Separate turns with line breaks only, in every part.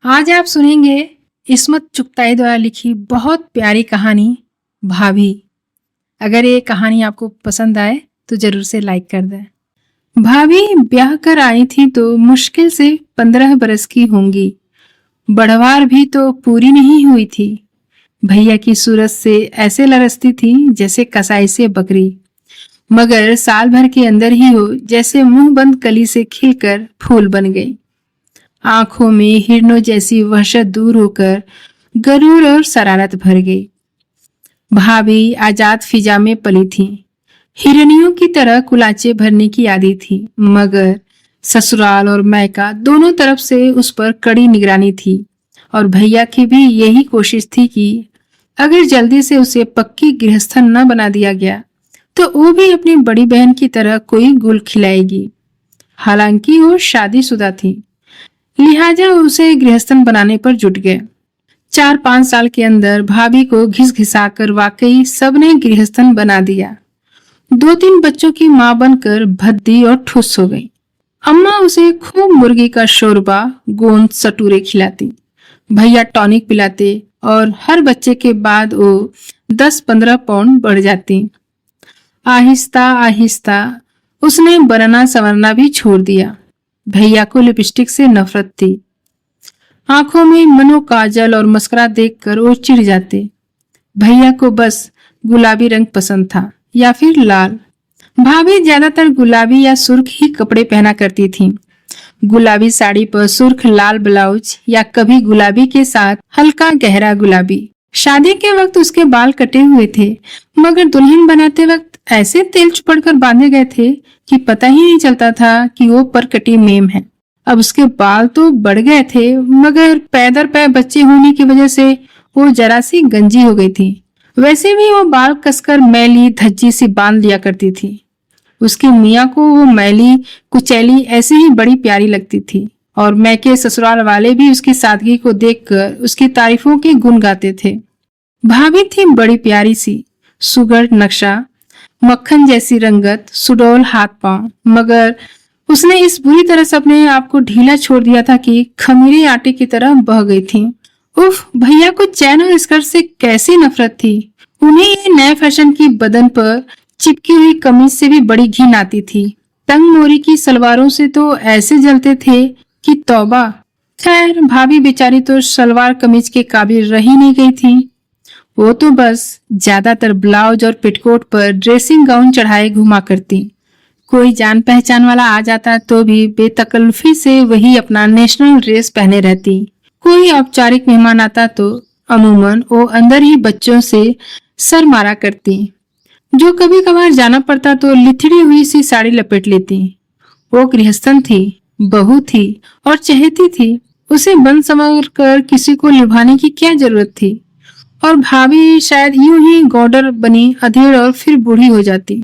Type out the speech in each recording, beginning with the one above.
आज आप सुनेंगे इस्मत चुगताई द्वारा लिखी बहुत प्यारी कहानी भाभी। अगर ये कहानी आपको पसंद आए तो जरूर से लाइक कर दें। भाभी ब्याह कर आई थी तो मुश्किल से 15 बरस की होंगी। बढ़वार भी तो पूरी नहीं हुई थी। भैया की सूरत से ऐसे लरसती थी जैसे कसाई से बकरी, मगर साल भर के अंदर ही हो जैसे मुंह बंद कली से खिलकर फूल बन गई। आंखों में हिरणों जैसी वहशत दूर होकर गरूर और शरारत भर गई। भाभी आजाद फिजा में पली थी। हिरनियों की तरह कुलाचे भरने की आदी थी, मगर ससुराल और मायका दोनों तरफ से उस पर कड़ी निगरानी थी। और भैया की भी यही कोशिश थी कि अगर जल्दी से उसे पक्की गृहस्थन न बना दिया गया तो वो भी अपनी बड़ी बहन की तरह कोई गुल खिलाएगी। हालांकि वो शादीशुदा थी, लिहाजा उसे गृहस्थन बनाने पर जुट गए। 4-5 साल के अंदर भाभी को घिस घिसाकर वाकई सबने गृहस्थन बना दिया। 2-3 बच्चों की मां बनकर भद्दी और ठुस हो गई। अम्मा उसे खूब मुर्गी का शोरबा, गोंद सटूरे खिलाती, भैया टॉनिक पिलाते और हर बच्चे के बाद वो 10-15 पाउंड बढ़ जाती। आहिस्ता आहिस्ता उसने बनना संवरना भी छोड़ दिया। भैया को लिपस्टिक से नफरत थी। आंखों में मनो काजल और मस्करा देखकर वो चिढ़ जाते। भैया को बस गुलाबी रंग पसंद था या फिर लाल। भाभी ज्यादातर गुलाबी या सुर्ख ही कपड़े पहना करती थी। गुलाबी साड़ी पर सुर्ख लाल ब्लाउज या कभी गुलाबी के साथ हल्का गहरा गुलाबी। शादी के वक्त उसके बाल कटे हुए थे, मगर दुल्हन बनाते वक्त ऐसे तेल चुपड़कर बांधे गए थे कि पता ही नहीं चलता था कि वो परकटी मेम है। अब उसके बाल तो बढ़ गए थे, मगर पैदर पै बच्चे होने की वजह से वो जरा सी गंजी हो गई थी। वैसे भी वो बाल कसकर मैली धज्जी सी बांध लिया करती थी। उसकी मियाँ को वो मैली कुचैली ऐसे ही बड़ी प्यारी लगती थी, और मैके ससुराल वाले भी उसकी सादगी को देखकर उसकी तारीफों के गुण गाते थे। भाभी थी बड़ी प्यारी सी, सुगर नक्शा, मक्खन जैसी रंगत, सुडौल हाथ पांव, मगर उसने इस बुरी तरह से अपने आप को ढीला छोड़ दिया था कि खमीरे आटे की तरह बह गई थी। उफ, भैया को चैन और स्कर्ट से कैसी नफरत थी। उन्हें ये नए फैशन की बदन पर चिपकी हुई कमीज से भी बड़ी घिन आती थी। तंग मोरी की सलवारों से तो ऐसे जलते थे कि तौबा। खैर, भाभी बेचारी तो सलवार कमीज के काबिल रही नहीं गई थी। वो तो बस ज्यादातर ब्लाउज और पेटकोट पर ड्रेसिंग गाउन चढ़ाए घुमा करती। कोई जान पहचान वाला आ जाता तो भी बेतकल्लुफी से वही अपना नेशनल ड्रेस पहने रहती। कोई औपचारिक मेहमान आता तो अमूमन वो अंदर ही बच्चों से सर मारा करती। जो कभी कभार जाना पड़ता तो लिथड़ी हुई सी साड़ी लपेट लेती। वो गृहस्थन थी, बहू थी और चहेती थी। उसे बन संवर कर किसी को लुभाने की क्या जरूरत थी। और भाभी शायद यूं ही गौडर बनी अधेड़ और फिर बूढ़ी हो जाती।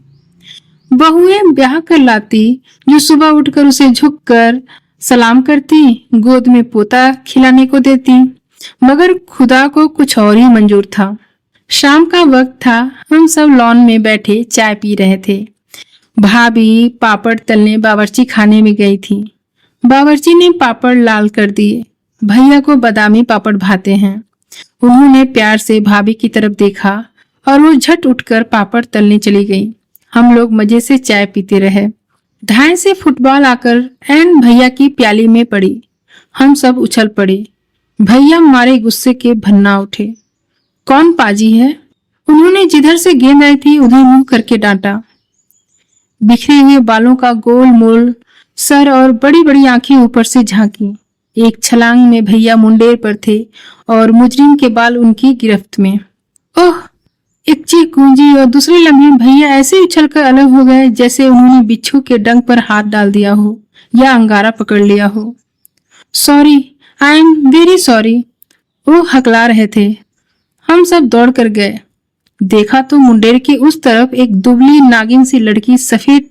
बहुएं ब्याह कर लाती जो सुबह उठकर उसे झुककर सलाम करती, गोद में पोता खिलाने को देती, मगर खुदा को कुछ और ही मंजूर था। शाम का वक्त था, हम सब लॉन में बैठे चाय पी रहे थे। भाभी पापड़ तलने बावर्ची खाने में गई थी। बावर्ची ने पापड़ लाल कर दिए। भैया को बादामी पापड़ भाते हैं। उन्होंने प्यार से भाभी की तरफ देखा और वो झट उठकर पापड़ तलने चली गई। हम लोग मजे से चाय पीते रहे। ढाई से फुटबॉल आकर एन भैया की प्याली में पड़ी। हम सब उछल पड़े। भैया मारे गुस्से के भन्ना उठे। कौन पाजी है? उन्होंने जिधर से गेंद आई थी उधर मुंह करके डांटा। बिखरे हुए बालों का गोल मोल सर और बड़ी बड़ी आंखें ऊपर से झांकी। एक छलांग में भैया मुंडेर पर थे और मुजरिम के बाल उनकी गिरफ्त में। ओह! एक चीख गूंजी और दूसरे लम्हे भैया ऐसे उछलकर अलग हो गए जैसे उन्होंने बिच्छू के डंक पर हाथ डाल दिया हो या अंगारा पकड़ लिया हो। Sorry, I am very sorry, वो हकला रहे थे। हम सब दौड़ कर गए। देखा तो मुंडेर के उस तरफ एक दुबली नागिन सी लड़की सफेद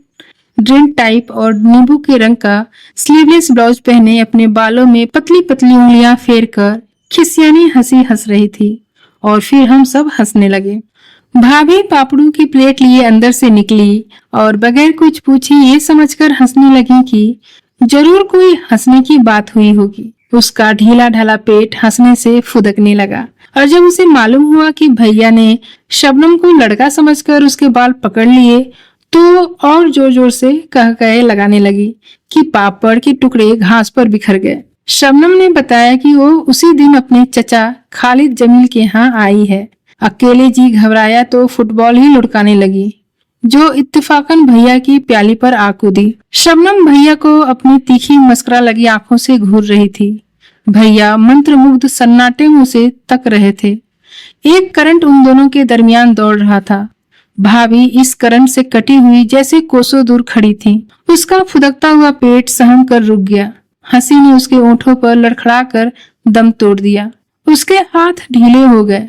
ड्रेन टाइप और नींबू के रंग का स्लीवलेस ब्लाउज पहने अपने बालों में पतली पतली उंगलियां फेर कर खिसियानी हंसी हंस रही थी। और फिर हम सब हंसने लगे। भाभी पापड़ों की प्लेट लिए अंदर से निकली और बगैर कुछ पूछी ये समझकर हंसने लगी कि जरूर कोई हंसने की बात हुई होगी। उसका ढीला ढाला पेट हंसने से फुदकने लगा। और जब उसे मालूम हुआ कि भैया ने शबनम को लड़का समझकर उसके बाल पकड़ लिए तो और जोर जोर से कह कहे लगाने लगी कि पापड़ के टुकड़े घास पर बिखर गए। शबनम ने बताया कि वो उसी दिन अपने चचा खालिद जमील के यहाँ आई है। अकेले जी घबराया तो फुटबॉल ही लुढ़काने लगी, जो इत्तेफाकन भैया की प्याली पर आ कूदी। शबनम भैया को अपनी तीखी मस्करा लगी आंखों से घूर रही थी। भैया मंत्रमुग्ध सन्नाटे मुंह से तक रहे थे। एक करंट उन दोनों के दरमियान दौड़ रहा था। भाभी इस करंट से कटी हुई जैसे कोसों दूर खड़ी थी। उसका फुदकता हुआ पेट सहम कर रुक गया। हंसी ने उसके ओंठों पर लड़खड़ाकर दम तोड़ दिया। उसके हाथ ढीले हो गए।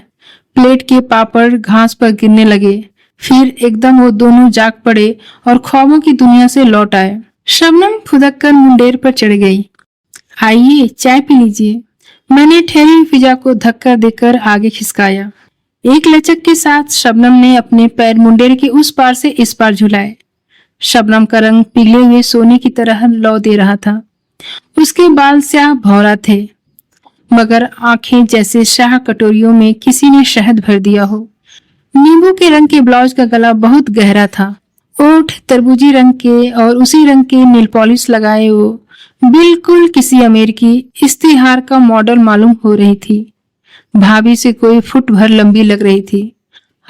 प्लेट के पापड़ घास पर गिरने लगे। फिर एकदम वो दोनों जाग पड़े और ख्वाबों की दुनिया से लौट आए। शबनम फुदक कर मुंडेर पर चढ़ गई। आइए चाय पी लीजिए। मैंने ठहरी हुई फिजा को धक्का देकर आगे खिसकाया। एक लचक के साथ शबनम ने अपने पैर मुंडेर के उस पार से इस पार झुलाए। शबनम का रंग पिघले हुए सोने की तरह लौ दे रहा था। उसके बाल स्याह भौरा थे, मगर आंखें जैसे शाह कटोरियों में किसी ने शहद भर दिया हो। नींबू के रंग के ब्लाउज का गला बहुत गहरा था। ओठ तरबूजी रंग के और उसी रंग के नेल पॉलिश लगाए वो बिल्कुल किसी अमेरिकी इस्तिहार का मॉडल मालूम हो रही थी। भाभी से कोई फुट भर लंबी लग रही थी,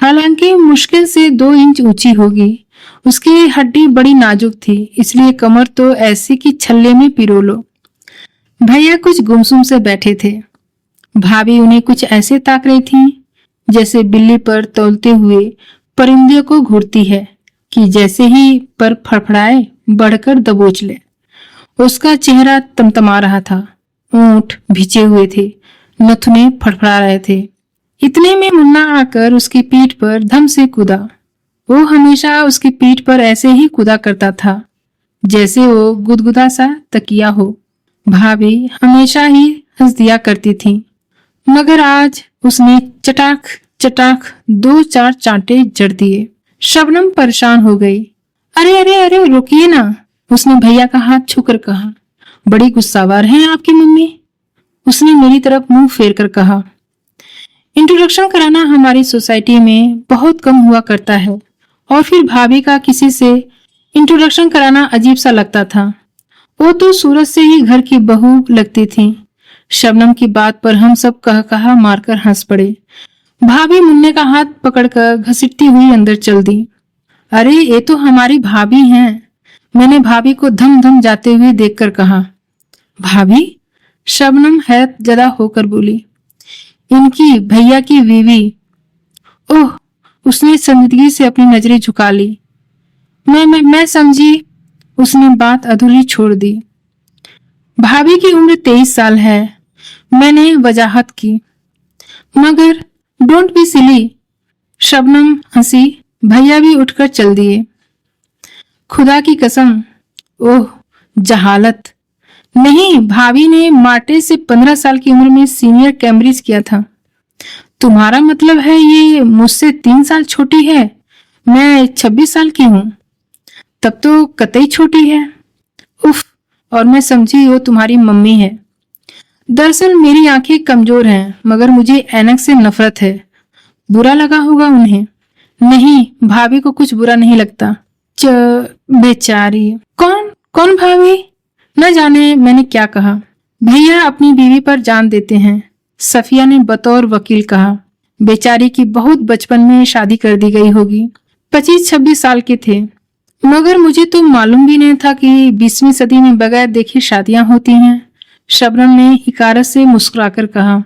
हालांकि मुश्किल से 2 इंच ऊंची होगी। उसकी हड्डी बड़ी नाजुक थी, इसलिए कमर तो ऐसी कि छल्ले में पिरो लो। भैया कुछ गुमसुम से बैठे थे। भाभी उन्हें कुछ ऐसे ताक रही थी जैसे बिल्ली पर तौलते हुए परिंदे को घूरती है कि जैसे ही पर फड़फड़ाए बढ़कर दबोच ले। उसका चेहरा तमतमा रहा था। ऊंट भिजे हुए थे, नथुने फड़फड़ा रहे थे। इतने में मुन्ना आकर उसकी पीठ पर धम से कूदा। वो हमेशा उसकी पीठ पर ऐसे ही कूदा करता था जैसे वो गुदगुदा सा तकिया हो। भाभी हमेशा ही हंस दिया करती थी, मगर आज उसने चटाक चटाक 2-4 चांटे जड़ दिए। शबनम परेशान हो गई। अरे अरे अरे रुकिए ना, उसने भैया का हाथ छूकर कहा। बड़ी गुस्सावार हैं आपकी मम्मी, उसने मेरी तरफ मुंह फेर कर कहा। इंट्रोडक्शन कराना हमारी सोसाइटी में बहुत कम हुआ करता है, और फिर भाभी का किसी से इंट्रोडक्शन कराना अजीब सा लगता था। वो तो सूरत से ही घर की बहू लगती थी। शबनम की बात पर हम सब कहा मारकर हंस पड़े। भाभी मुन्ने का हाथ पकड़कर घसीटती हुई अंदर चल दी। अरे ये तो हमारी भाभी हैं, मैंने भाभी को धम धम जाते हुए देखकर कहा। भाभी? शबनम हैरत जदा होकर बोली। इनकी भैया की बीवी। ओह, उसने संजीदगी से अपनी नजरें झुका ली। मैं समझी, उसने बात अधूरी छोड़ दी। भाभी की उम्र 23 साल है, मैंने वजाहत की। मगर डोंट बी सिली, शबनम हंसी। भैया भी उठकर चल दिए। खुदा की कसम, ओह जहालत। नहीं, भाभी ने मार्टे से 15 साल की उम्र में सीनियर कैम्ब्रिज किया था। तुम्हारा मतलब है ये मुझसे 3 साल छोटी है? मैं 26 साल की हूँ। तब तो कतई छोटी है। उफ, और मैं समझी वो तुम्हारी मम्मी है। दरअसल मेरी आंखें कमजोर हैं, मगर मुझे ऐनक से नफरत है। बुरा लगा होगा उन्हें। नहीं, भाभी को कुछ बुरा नहीं लगता। बेचारी। कौन कौन भाभी? न जाने मैंने क्या कहा। भैया अपनी बीवी पर जान देते हैं, सफिया ने बतौर वकील कहा। बेचारी की बहुत बचपन में शादी कर दी गई होगी। 25-26 साल के थे। मगर मुझे तो मालूम भी नहीं था कि 20वीं सदी में बगैर देखे शादियां होती हैं। शबनम ने हिकारत से मुस्कुराकर कहा।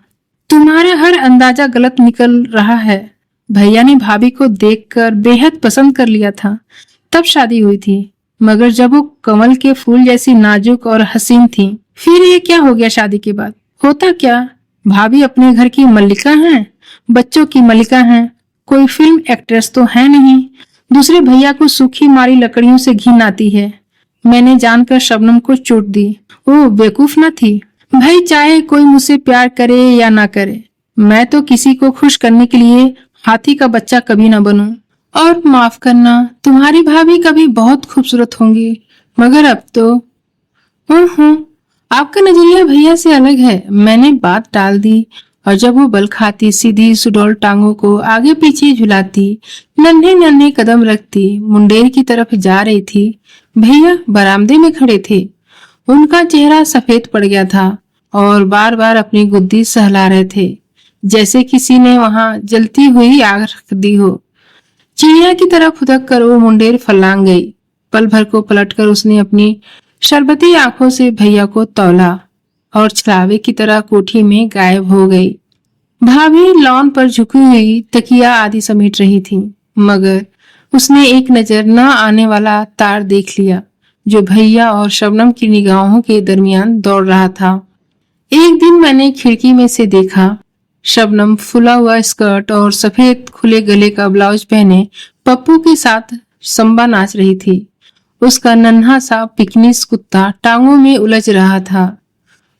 तुम्हारा हर अंदाजा गलत निकल रहा है। भैया ने भाभी को देखकर बेहद पसंद कर लिया था, तब शादी हुई थी। मगर जब वो कमल के फूल जैसी नाजुक और हसीन थी, फिर ये क्या हो गया शादी के बाद? होता क्या, भाभी अपने घर की मल्लिका हैं, बच्चों की मल्लिका हैं, कोई फिल्म एक्ट्रेस तो है नहीं। दूसरे भैया को सूखी मारी लकड़ियों से घिन आती है। मैंने जानकर शबनम को चोट दी। वो बेवकूफ न थी। भाई चाहे कोई मुझसे प्यार करे या ना करे, मैं तो किसी को खुश करने के लिए हाथी का बच्चा कभी ना बनूं। और माफ करना, तुम्हारी भाभी कभी बहुत खूबसूरत होंगी, मगर अब तो आपका नजरिया भैया से अलग है। मैंने बात टाल दी और जब वो बल खाती, सीधी सुडौल टांगों को आगे पीछे झुलाती, नन्हे नन्हे कदम रखती, मुंडेर की तरफ जा रही थी। भैया बरामदे में खड़े थे। उनका चेहरा सफेद पड़ गया था और बार बार अपनी गुद्दी सहला रहे थे, जैसे किसी ने वहां जलती हुई आग रख दी हो। चिड़िया की तरह फुदक कर वो मुंडेर फलांग गई। पल भर को पलटकर उसने अपनी शरबती आंखों से भैया को तौला और छलावे की तरह कोठी में गायब हो गई। भाभी लॉन पर झुकी हुई तकिया आदि समेट रही थी, मगर उसने एक नजर न आने वाला तार देख लिया जो भैया और शबनम की निगाहों के दरमियान दौड़ रहा था। एक दिन मैंने खिड़की में से देखा, शबनम फुला हुआ स्कर्ट और सफेद खुले गले का ब्लाउज पहने पप्पू के साथ संबा नाच रही थी। उसका नन्हा सा पिकनिक कुत्ता टांगों में उलझ रहा था।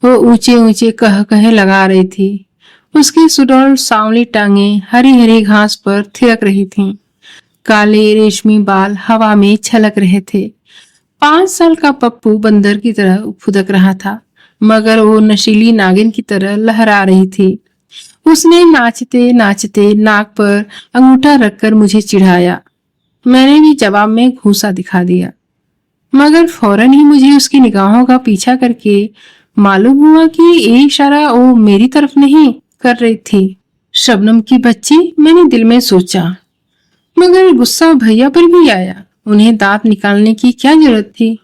वो ऊंचे ऊंचे कह कहे लगा रही थी। उसकी सुडौल सांवली टांगें हरी हरी घास पर थिरक रही थीं। काले रेशमी बाल हवा में छलक रहे थे। 5 साल का पप्पू बंदर की तरह फुदक रहा था, मगर वो नशीली नागिन की तरह लहरा रही थी। उसने नाचते नाचते नाक पर अंगूठा रखकर मुझे चिढ़ाया। मैंने भी जवाब में घूंसा दिखा दिया, मगर फौरन ही मुझे उसकी निगाहों का पीछा करके मालूम हुआ कि ये इशारा वो मेरी तरफ नहीं कर रही थी। शबनम की बच्ची, मैंने दिल में सोचा, मगर गुस्सा भैया पर भी आया। उन्हें दांत निकालने की क्या जरूरत थी?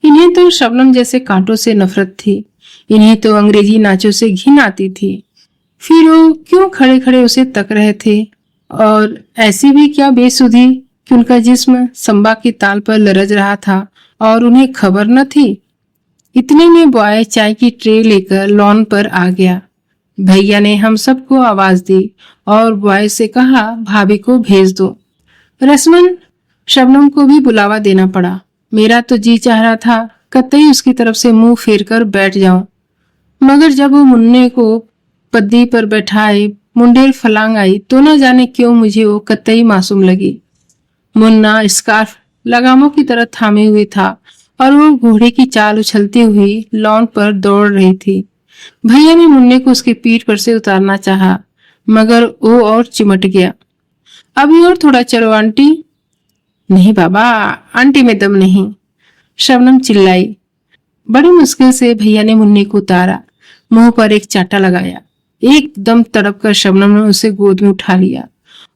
इन्हें तो शबनम जैसे कांटों से नफरत थी। इन्हें तो अंग्रेजी नाचों से घिन आती थी। फिर वो क्यों खड़े खड़े उसे तक रहे थे? और ऐसी भी क्या बेसुधी कि उनका जिस्म संबा की ताल पर लरज रहा था और उन्हें खबर न थी। इतने में बॉय चाय की ट्रे लेकर लॉन पर आ गया। भैया ने हम सबको आवाज दी और बॉय से कहा, भाभी को भेज दो। रस्मन शबनम को भी बुलावा देना पड़ा। मेरा तो जी चाह रहा था कतई उसकी तरफ से मुंह फेर कर बैठ जाऊं, मगर जब वो मुन्ने को पद्दी पर बैठाए मुंडेर फलांग आई तो न जाने क्यों मुझे वो कतई मासूम लगी। मुन्ना स्कार्फ लगामों की तरह थामे हुए था और वो घोड़े की चाल उछलती हुई लॉन पर दौड़ रही थी। भैया ने मुन्ने को उसकी पीठ पर से उतारना चाहा, मगर वो और चिमट गया। अभी और थोड़ा चलो आंटी। नहीं बाबा, आंटी में दम नहीं, शबनम चिल्लाई। बड़ी मुश्किल से भैया ने मुन्ने को उतारा, मुंह पर एक चाटा लगाया। एकदम तड़प कर शबनम ने उसे गोद में उठा लिया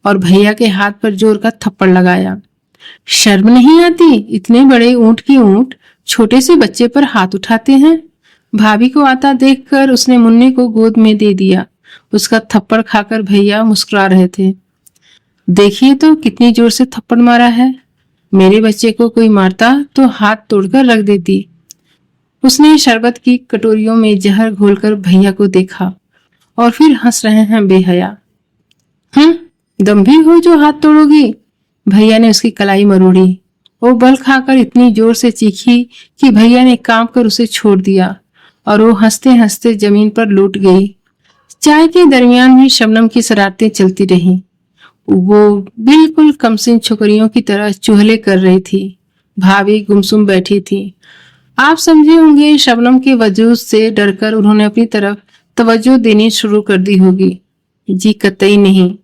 और भैया के हाथ पर जोर का थप्पड़ लगाया। शर्म नहीं आती? इतने बड़े ऊंट की ऊंट छोटे से बच्चे पर हाथ उठाते हैं। भाभी को आता देखकर उसने मुन्ने को गोद में दे दिया। उसका थप्पड़ खाकर भैया मुस्कुरा रहे थे। देखिए तो कितनी जोर से थप्पड़ मारा है। मेरे बच्चे को कोई मारता तो हाथ तोड़कर रख देती। उसने शरबत की कटोरियों में जहर घोलकर भैया को देखा और फिर हंस रहे हैं बेहया। दम भी हो जो हाथ तोड़ोगी? भैया ने उसकी कलाई मरोड़ी। वो बल खाकर इतनी जोर से चीखी कि भैया ने कांप कर उसे छोड़ दिया और वो हंसते हंसते जमीन पर लौट गई। चाय के दरमियान भी शबनम की शरारतें चलती रहीं। वो बिल्कुल कमसिन छोकरियों की तरह चूहले कर रही थी। भाभी गुमसुम बैठी थी। आप समझे होंगे शबनम के वजूद से डरकर उन्होंने अपनी तरफ तवज्जो देनी शुरू कर दी होगी। जी कतई नहीं,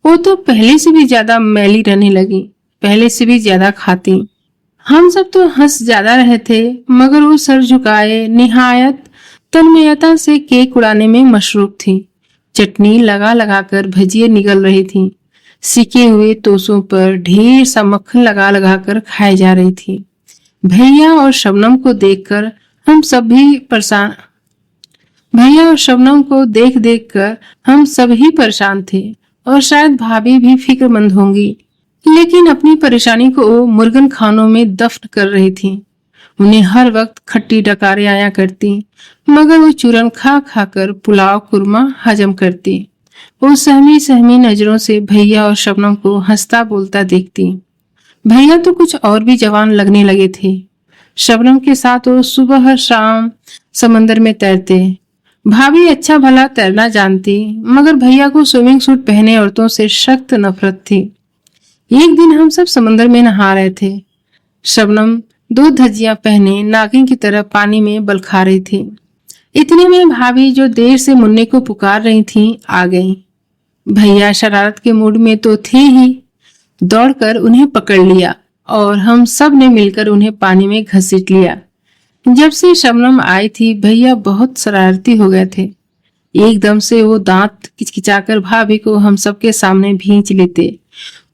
वो तो पहले से भी ज्यादा मैली रहने लगी, पहले से भी ज्यादा खाती। हम सब तो हंस ज्यादा रहे थे, मगर वो सर झुकाए निहायत तन्मयता से केक उड़ाने में मशरूफ थी। चटनी लगा लगाकर भजिए निगल रही थी। सिके हुए तोसों पर ढेर सा मक्खन लगा लगा कर खाए जा रही थी। भैया और शबनम को देखकर हम सब भी परेशान भैया और शबनम को देख देख कर हम सब ही परेशान थे और शायद भाभी भी फिक्रमंद होंगी, लेकिन अपनी परेशानी को वो मुर्गन खानों में दफन कर रही थी। उन्हें हर वक्त खट्टी डकारें आया करती, मगर वो चूरन खा खा कर पुलाव कुरमा हजम करती। वो सहमी सहमी नजरों से भैया और शबनम को हंसता बोलता देखती। भैया तो कुछ और भी जवान लगने लगे थे। शबनम के साथ वो सुबह हर शाम समंदर में तैरते। भाभी अच्छा भला तैरना जानती, मगर भैया को स्विमिंग सूट पहने औरतों से सख्त नफरत थी। एक दिन हम सब समंदर में नहा रहे थे। शबनम 2 धज्जियां पहने नागिन की तरह पानी में बलखा रही थी। इतने में भाभी जो देर से मुन्ने को पुकार रही थीं आ गईं। भैया शरारत के मूड में तो थे ही, दौड़कर उन्हें पकड़ लिया और हम सब ने मिलकर उन्हें पानी में घसीट लिया। जब से शबनम आई थी भैया बहुत शरारती हो गए थे। एकदम से वो दांत किचकिचाकर भाभी को हम सबके सामने भींच लेते,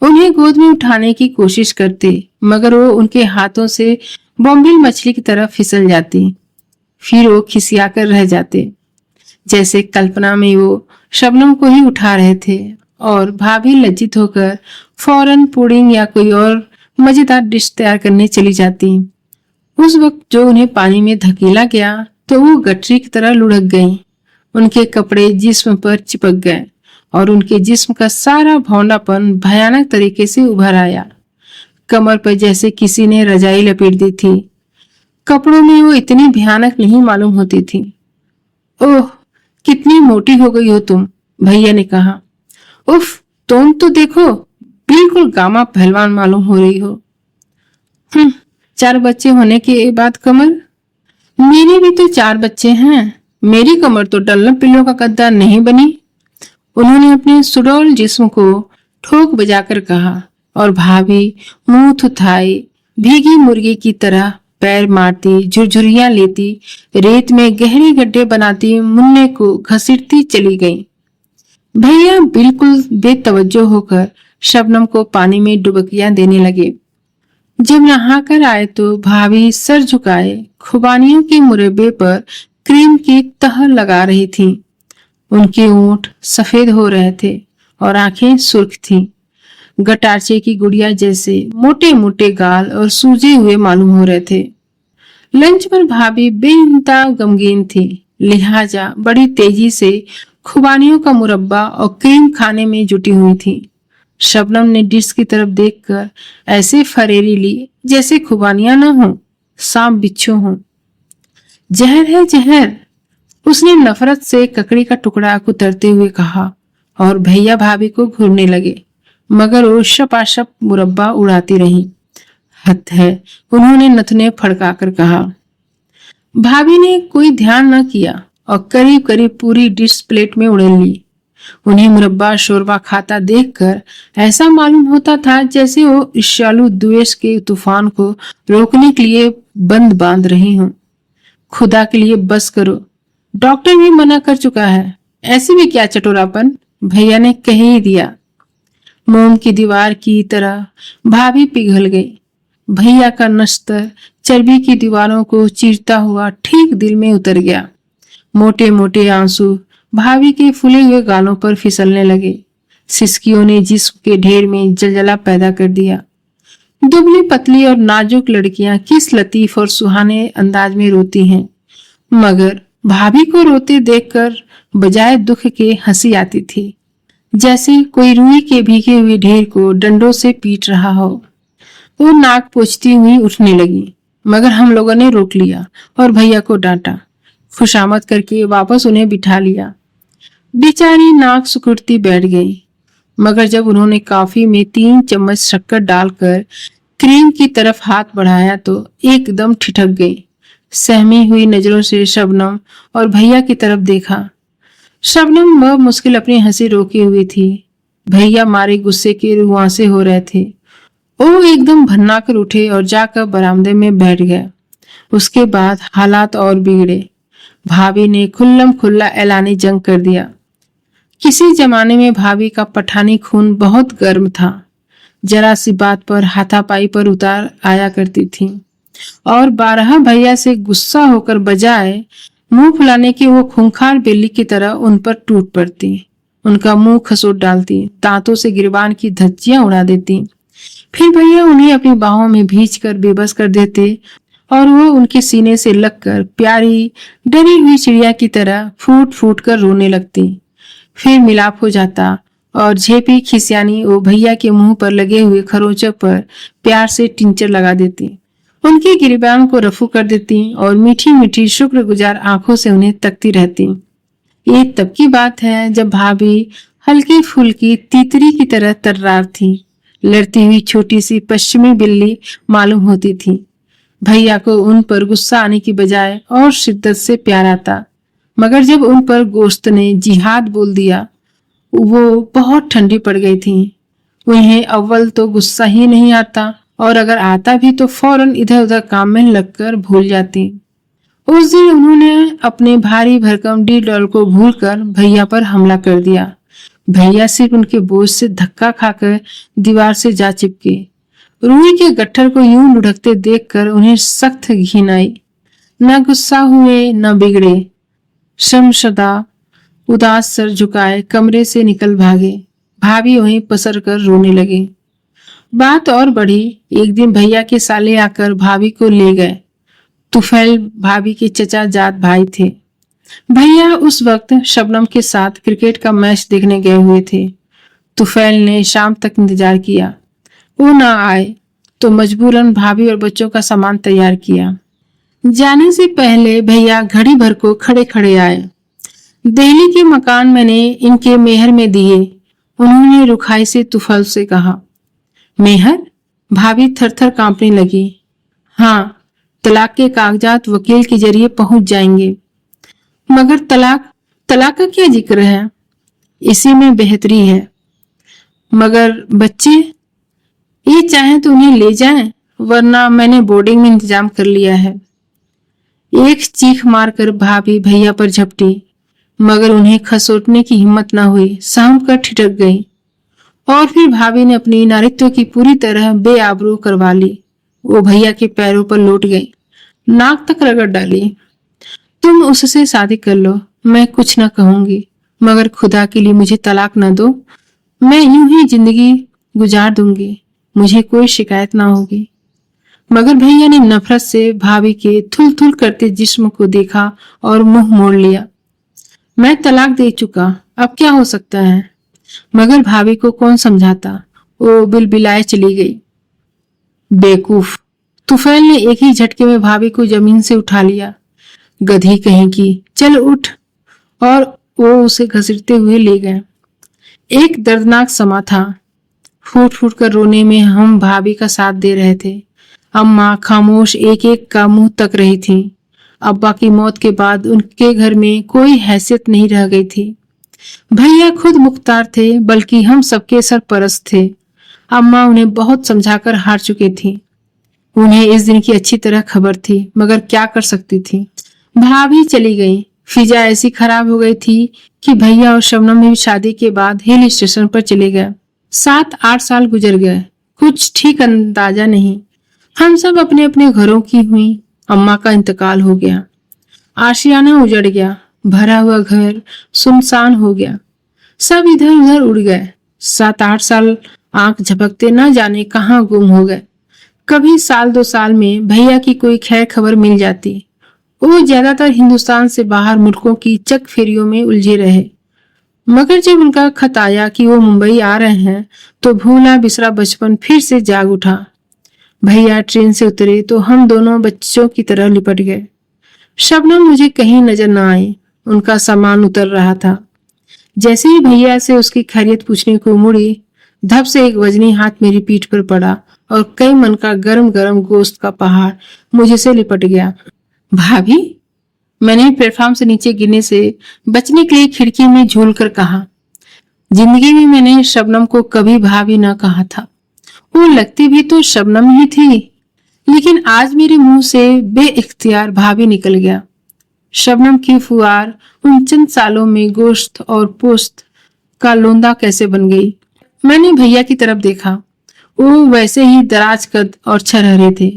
उन्हें गोद में उठाने की कोशिश करते, मगर वो उनके हाथों से बॉम्बिल मछली की तरह फिसल जाती। फिर वो खिसियाकर रह जाते, जैसे कल्पना में वो शबनम को ही उठा रहे थे, और भाभी लज्जित होकर फौरन पुडिंग या कोई और मजेदार डिश तैयार करने चली जाती। उस वक्त जो उन्हें पानी में धकेला गया तो वो गठरी की तरह लुढ़क गईं। उनके कपड़े जिस्म पर चिपक गए और उनके जिस्म का सारा भौंडापन भयानक तरीके से उभर आया। कमर पर जैसे किसी ने रजाई लपेट दी थी। कपड़ों में वो इतनी भयानक नहीं मालूम होती थी। ओह, कितनी मोटी हो गई हो तुम, भैया ने कहा। उफ, तुम तो देखो, बिल्कुल गामा पहलवान मालूम हो रही हो। 4 बच्चे होने के बाद कमर? मेरे भी तो 4 बच्चे हैं, मेरी कमर तो डल्लब पिल्लों का गद्दा नहीं बनी। उन्होंने अपने सुडौल जिस्म को ठोक बजाकर कहा, और भाभी मुंह थुथाई भीगी मुर्गी की तरह पैर मारती, झुरझुरियां लेती, रेत में गहरे गड्ढे बनाती मुन्ने को घसीटती चली गई। भैया बिल्कुल बेतवज्जो होकर शबनम को पानी में डुबकियां देने लगे। जब नहाकर आए तो भाभी सर झुकाए खुबानियों के मुरब्बे पर क्रीम की तह लगा रही थीं। उनके होंठ सफेद हो रहे थे और आंखें सुर्ख थीं। गटारचे की गुड़िया जैसे मोटे मोटे गाल और सूजे हुए मालूम हो रहे थे। लंच पर भाभी बेइंतहा गमगीन थी, लिहाजा बड़ी तेजी से खुबानियों का मुरब्बा और क्रीम खाने में जुटी हुई थी। शबनम ने डिश की तरफ देखकर ऐसे फरेरी ली जैसे खुबानियां न हो, सांप बिच्छू हो। जहर है जहर, उसने नफरत से ककड़ी का टुकड़ा कुतरते हुए कहा, और भैया भाभी को घूरने लगे, मगर वो शपाशप मुरब्बा उड़ाती रही। हद है, उन्होंने नथुने फड़काकर कहा। भाभी ने कोई ध्यान न किया और करीब करीब पूरी डिश प्लेट में उड़ेल ली। उन्हें मुरब्बा शोरबा खाता देखकर ऐसा मालूम होता था जैसे वो ईर्ष्यालु द्वेष के तूफान को रोकने के लिए बंद बांध रही हूँ। खुदा के लिए बस करो, डॉक्टर भी मना कर चुका है, ऐसे भी क्या चटोरापन, भैया ने कह ही दिया। मोम की दीवार की तरह भाभी पिघल गई। भैया का नश्तर चर्बी की दीवारों को चीरता हुआ ठीक दिल में उतर गया। मोटे मोटे आंसू भाभी के फूले हुए गालों पर फिसलने लगे। सिसकियों ने जिस्म के ढेर में जलजला पैदा कर दिया। दुबली पतली और नाजुक लड़कियां किस लतीफ और सुहाने अंदाज में रोती हैं, मगर भाभी को रोते देखकर बजाय दुख के हंसी आती थी, जैसे कोई रुई के भीगे हुए ढेर को डंडों से पीट रहा हो। वो नाक पोंछती हुई उठने लगी, मगर हम लोगों ने रोक लिया और भैया को डांटा। खुशामद करके वापस उन्हें बिठा लिया। बेचारी नाक सुकुड़ती बैठ गई, मगर जब उन्होंने कॉफी में 3 चम्मच शक्कर डालकर क्रीम की तरफ हाथ बढ़ाया तो एकदम ठिठक गई। सहमी हुई नजरों से शबनम और भैया की तरफ देखा। शबनम मुश्किल अपनी हंसी रोकी हुई थी। भैया मारे गुस्से के रुआंसे हो रहे थे। वो एकदम भन्ना कर उठे और जाकर बरामदे में बैठ गए। उसके बाद हालात और बिगड़े। भाभी ने खुल्लम खुल्ला ऐलानी जंग कर दिया। किसी जमाने में भाभी का पठानी खून बहुत गर्म था। जरा सी बात पर हाथापाई पर उतार आया करती थी, और 12 भैया से गुस्सा होकर बजाय मुंह फुलाने की वो खूंखार बिल्ली की तरह उन पर टूट पड़ती। उनका मुंह खसोट डालती, दांतों से गिरबान की धज्जियां उड़ा देती। फिर भैया उन्हें अपनी बाहों में भींचकर बेबस कर देते और वो उनके सीने से लगकर प्यारी डरी हुई चिड़िया की तरह फूट फूट कर रोने लगती। फिर मिलाप हो जाता और झेपी खिसियानी वो भैया के मुंह पर लगे हुए खरोंचों पर प्यार से टिंचर लगा देती, उनकी गिरबान को रफू कर देती और मीठी मीठी शुक्रगुजार आंखों से उन्हें तकती रहती। ये तब की बात है जब भाभी हल्की फुल्की तीतरी की तरह तर्रार थी। लड़ती हुई छोटी सी पश्चिमी बिल्ली मालूम होती थी। भैया को उन पर गुस्सा आने की बजाय और शिद्दत से प्यार आता। मगर जब उन पर गोश्त ने जिहाद बोल दिया, वो बहुत ठंडी पड़ गई थी। उन्हें अव्वल तो गुस्सा ही नहीं आता, और अगर आता भी तो फौरन इधर उधर काम में लगकर भूल जाती। उस दिन उन्होंने अपने भारी भरकम D-Doll को भूलकर भैया पर हमला कर दिया। भैया सिर्फ उनके बोझ से धक्का खाकर दीवार से जा चिपके। रूही के गट्ठर को यूं लुढ़कते देखकर उन्हें सख्त घिन आई। न गुस्सा हुए न बिगड़े, शर्मशदा उदास सर झुकाए कमरे से निकल भागे। भाभी वहीं पसर कर रोने लगी। बात और बढ़ी। एक दिन भैया के साले आकर भाभी को ले गए। तुफैल भाभी के चचा जात भाई थे। भैया उस वक्त शबनम के साथ क्रिकेट का मैच देखने गए हुए थे। तुफैल ने शाम तक इंतजार किया, वो ना आए तो मजबूरन भाभी और बच्चों का सामान तैयार किया। जाने से पहले भैया घड़ी भर को खड़े खड़े आए। दिल्ली के मकान मैंने इनके मेहर में दिए। उन्होंने रुखाई से तुफैल से कहा। मेहर? भाभी थरथर कांपने लगी। हाँ, तलाक के कागजात वकील के जरिए पहुंच जाएंगे। मगर तलाक का क्या जिक्र है? इसी में बेहतरी है। मगर बच्चे? ये चाहे तो उन्हें ले जाएं, वरना मैंने बोर्डिंग में इंतजाम कर लिया है। एक चीख मारकर भाभी भैया पर झपटी, मगर उन्हें खसोटने की हिम्मत न हुई। सांप कर ठिठक गई। और फिर भाभी ने अपनी नारित्व की पूरी तरह बेआबरू करवा ली। वो भैया के पैरों पर लौट गई, नाक तक रगड़ डाली। तुम उससे शादी कर लो, मैं कुछ न कहूंगी, मगर खुदा के लिए मुझे तलाक न दो। मैं यूं ही जिंदगी गुजार दूंगी, मुझे कोई शिकायत ना होगी। मगर भैया ने नफरत से भाभी के थुल थुल करते जिस्म को देखा और मुंह मोड़ लिया। मैं तलाक दे चुका, अब क्या हो सकता है? मगर भाभी को कौन समझाता? वो बिलबिलाए चली गई। बेवकूफ! तुफैल ने एक ही झटके में भाभी को जमीन से उठा लिया। गधी कहीं की, चल उठ! और वो उसे घसीटते हुए ले गए। एक दर्दनाक समा था। फूट फूट कर रोने में हम भाभी का साथ दे रहे थे। अम्मा खामोश एक एक का मुंह तक रही थी। अब्बा की मौत के बाद उनके घर में कोई हैसियत नहीं रह गई थी। भैया खुद मुख्तार थे, बल्कि हम सबके सरपरस्त थे। अम्मा उन्हें बहुत समझाकर हार चुकी थी। उन्हें इस दिन की अच्छी तरह खबर थी, मगर क्या कर सकती थी। भाभी चली गई। फिजा ऐसी खराब हो गई थी कि भैया और शबनम भी शादी के बाद हिल स्टेशन पर चले गए। 7-8 साल गुजर गए, कुछ ठीक अंदाजा नहीं। हम सब अपने अपने घरों की हुई। अम्मा का इंतकाल हो गया। आशियाना उजड़ गया। भरा हुआ घर सुनसान हो गया। सब इधर उधर उड़ गए। 7-8 साल आंख झपकते न जाने कहाँ गुम हो गए। कभी साल 2 साल में भैया की कोई खैर खबर मिल जाती। वो ज्यादातर हिंदुस्तान से बाहर मुल्कों की चक फेरियों में उलझे रहे। मगर जब उनका खत आया कि वो मुंबई आ रहे हैं, तो भूला बिसरा बचपन फिर से जाग उठा। भैया ट्रेन से उतरे तो हम दोनों बच्चों की तरह लिपट गए। शबनम मुझे कहीं नजर न आई। उनका सामान उतर रहा था। जैसे ही भैया से उसकी खैरियत पूछने को मुड़ी, धप से एक वजनी हाथ मेरी पीठ पर पड़ा और कई मन का गरम गरम गोश्त का पहाड़ मुझे से लिपट गया। भाभी? मैंने प्लेटफॉर्म से नीचे गिरने से बचने के लिए खिड़की में झूल कर कहा। जिंदगी में मैंने शबनम को कभी भाभी न कहा था। वो लगती भी तो शबनम ही थी, लेकिन आज मेरे मुंह से बेइख्तियार भाभी निकल गया। शबनम की फुआर उन चंद सालों में गोश्त और पोस्त का लोंदा कैसे बन गई। मैंने भैया की तरफ देखा। वो वैसे ही दराज कद और छरहरे थे।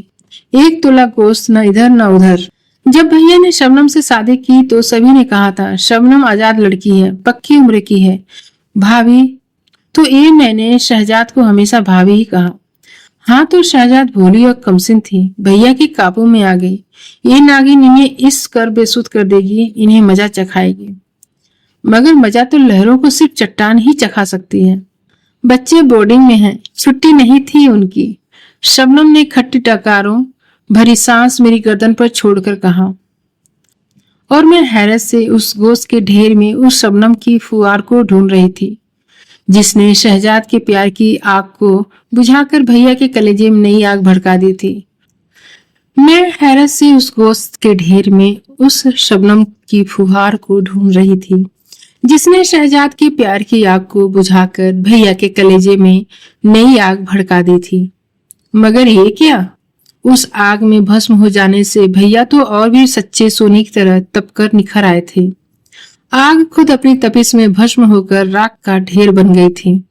1 तोला गोश्त न इधर न उधर। जब भैया ने शबनम से शादी की तो सभी ने कहा था शबनम आजाद लड़की है, पक्की उम्र की है। भाभी तो ये मैंने शहजाद को हमेशा भाभी ही कहा। हाँ, तो शहजाद भोली और कमसिन थी, भैया के काबू में आ गई। ये नागिन इन्हें इस कर बेसुध कर देगी, इन्हें मजा चखाएगी। मगर मजा तो लहरों को सिर्फ चट्टान ही चखा सकती है। बच्चे बोर्डिंग में हैं, छुट्टी नहीं थी उनकी। शबनम ने खट्टी टकारों भरी सांस मेरी गर्दन पर छोड़कर कहा, और मैं हैरत से उस गोश्त के ढेर में उस शबनम की फुआर को ढूंढ रही थी, जिसने शहजाद के प्यार की आग को बुझाकर भैया के कलेजे में नई आग भड़का दी थी। मैं हैरत से उस गोश्त के ढेर में उस शबनम की फुहार को ढूंढ रही थी जिसने शहजाद के प्यार की आग को बुझाकर भैया के कलेजे में नई आग भड़का दी थी। मगर ये क्या, उस आग में भस्म हो जाने से भैया तो और भी सच्चे सोने की तरह तपकर निखर आए थे। आग खुद अपनी तपिश में भस्म होकर राख का ढेर बन गई थी।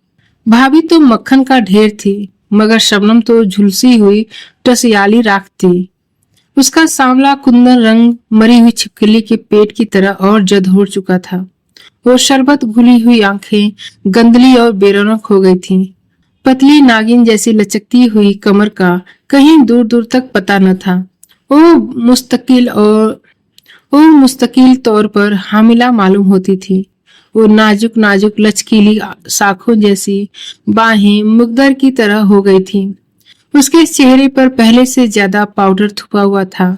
भाभी तो मक्खन का ढेर थी, मगर शबनम तो झुलसी हुई टसियाली राख थी। उसका सांवला कुंदन रंग मरी हुई छिपकली के पेट की तरह और जद हो चुका था। वो शरबत घुली हुई आंखें गंदली और बेरौनक हो गई थीं। पतली नागिन जैसी लचकती हुई कमर का कहीं दूर दूर तक पता न था। वो मुस्तकिल तौर पर हामिला मालूम होती थी। वो नाजुक नाजुक लचकीली शाखों जैसी बाहें मुग्दर की तरह हो गई थीं। उसके चेहरे पर पहले से ज्यादा पाउडर थुपा हुआ था।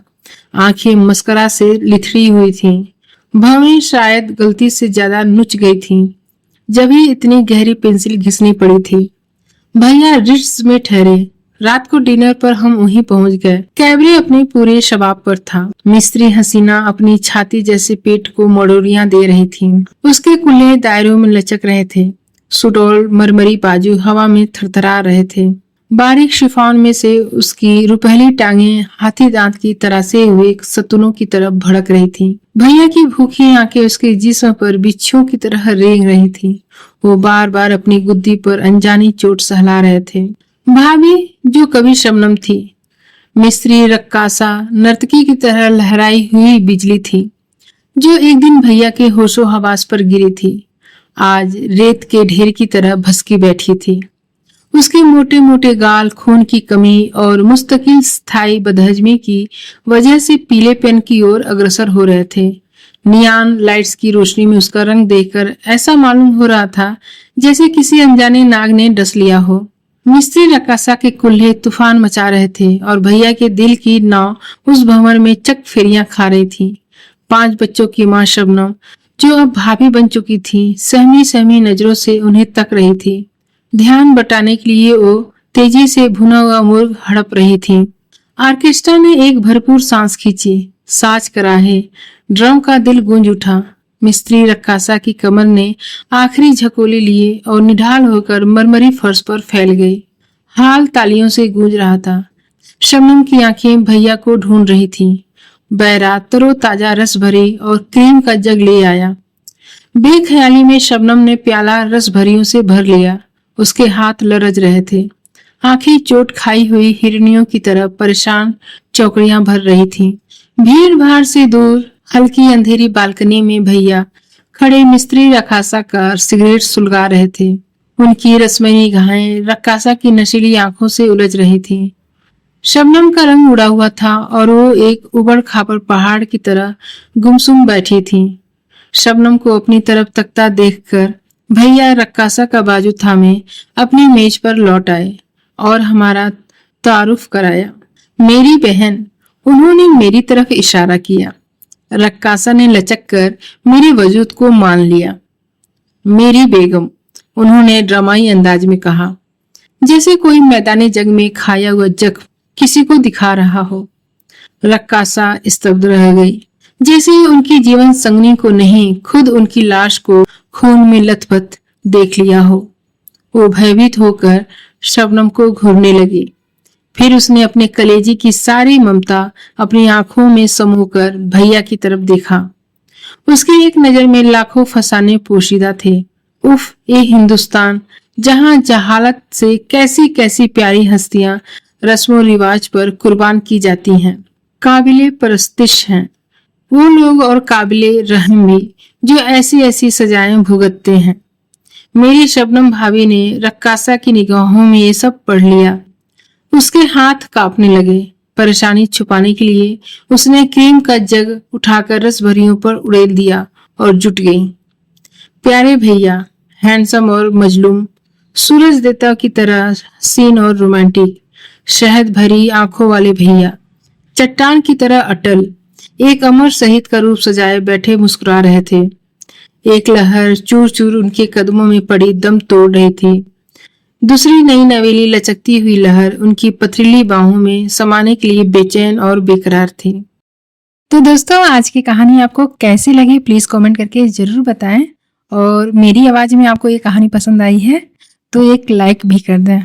आंखें मस्करा से लिथड़ी हुई थीं। भवें शायद गलती से ज्यादा नुच गई थीं, जब ही इतनी गहरी पेंसिल घिसनी पड़ी थी। भैया रिट्स में ठहरे। रात को डिनर पर हम वहीं पहुंच गए। कैबरे अपने पूरे शबाब पर था। मिस्त्री हसीना अपनी छाती जैसे पेट को मड़ोरियां दे रही थी। उसके कुल्हे दायरों में लचक रहे थे। सुडौल मरमरी बाजू हवा में थरथरा रहे थे। बारीक शिफॉन में से उसकी रुपहली टांगें हाथी दांत की तरासे हुए सतुनों की तरफ भड़क रही थीं। भैया की भूखी आंखें उसके जिस्म पर बिच्छुओं की तरह रेंग रही थीं। वो बार बार अपनी गुद्दी पर अनजानी चोट सहला रहे थे। भाभी जो कभी शबनम थी, मिस्री रक्कासा नर्तकी की तरह लहराई हुई बिजली थी, जो एक दिन भैया के होशो हवास पर गिरी थी, आज रेत के ढेर की तरह भसकी बैठी थी। उसके मोटे मोटे गाल खून की कमी और मुस्तकिल स्थायी बदहजमी की वजह से पीले पेन की ओर अग्रसर हो रहे थे। नियान लाइट्स की रोशनी में उसका रंग देखकर ऐसा मालूम हो रहा था जैसे किसी अनजाने नाग ने डस लिया हो। मिस्त्री रकासा के कुल्हे तूफान मचा रहे थे और भैया के दिल की नाव उस भंवर में चक फेरियां खा रही थी। 5 बच्चों की मां शबनम, जो अब भाभी बन चुकी थी, सहमी सहमी नजरों से उन्हें तक रही थी। ध्यान बटाने के लिए वो तेजी से भुना हुआ मुर्ग हड़प रही थी। ऑर्केस्ट्रा ने एक भरपूर सांस खींची। साज कराहे, ड्रम का दिल गूंज उठा। मिस्त्री रक्कासा की कमर ने आखिरी झकोले लिए और निढाल होकर मरमरी फर्श पर फैल गई। हाल तालियों से गूंज रहा था। शबनम की आंखें भैया को ढूंढ रही थीं। बैरा तरोताजा रस भरी और क्रीम का जग ले आया। बेख्याली में शबनम ने प्याला रस भरियों से भर लिया। उसके हाथ लरज रहे थे। आंखें चोट खाई हुई हिरनियों की तरह परेशान चौकड़ियां भर रही थीं। भीड़ भाड़ से दूर हल्की अंधेरी बालकनी में भैया खड़े मिस्त्री रकासा का सिगरेट सुलगा रहे थे। उनकी रस्मी निगाहें रकासा की नशीली आंखों से उलझ रही थीं। शबनम का रंग उड़ा हुआ था और वो एक उबड़ खाबड़ पहाड़ की तरह गुमसुम बैठी थी। शबनम को अपनी तरफ तकता देखकर भैया रक्कासा का बाजू थामे अपनी मेज पर लौट आए और हमारा तारुफ कराया। मेरी बहन, उन्होंने मेरी तरफ इशारा किया। रक्कासा ने लचक कर मेरे वजूद को मान लिया। मेरी बेगम, उन्होंने ड्रामाई अंदाज में कहा, जैसे कोई मैदानी जंग में खाया हुआ जख्म किसी को दिखा रहा हो। रक्कासा स्तब्ध रह गई, जैसे उनकी जीवन संगनी को नहीं, खुद उनकी लाश को खून में लथपथ देख लिया हो। वो भयभीत होकर शबनम को घूरने लगी। फिर उसने अपने कलेजी की सारी ममता अपनी आंखों में समोकर भैया की तरफ देखा। उसकी एक नजर में लाखों फसाने पोशीदा थे। उफ, ये हिंदुस्तान जहां जहालत से कैसी कैसी प्यारी हस्तियां रस्मो रिवाज पर कुर्बान की जाती हैं, काबिले परस्तिश हैं वो लोग और काबिले रहम भी जो ऐसी ऐसी सजाएं भुगतते हैं। मेरी शबनम भाभी ने रक्कासा की निगाहों में ये सब पढ़ लिया। उसके हाथ कांपने लगे। परेशानी छुपाने के लिए उसने क्रीम का जग उठाकर रस भरियों पर उड़ेल दिया और जुट गई। प्यारे भैया, हैंडसम और मजलूम, सूरज देवता की तरह सीन और रोमांटिक, शहद भरी आंखों वाले भैया, चट्टान की तरह अटल, एक अमर शहीद का रूप सजाए बैठे मुस्कुरा रहे थे। एक लहर चूर चूर उनके कदमों में पड़ी दम तोड़ रही थी। दूसरी नई नवेली लचकती हुई लहर उनकी पथरीली बाहों में समाने के लिए बेचैन और बेकरार थी। तो दोस्तों आज की कहानी आपको कैसी लगी प्लीज़ कमेंट करके ज़रूर बताएं और मेरी आवाज़ में आपको ये कहानी पसंद आई है तो एक लाइक भी कर दें।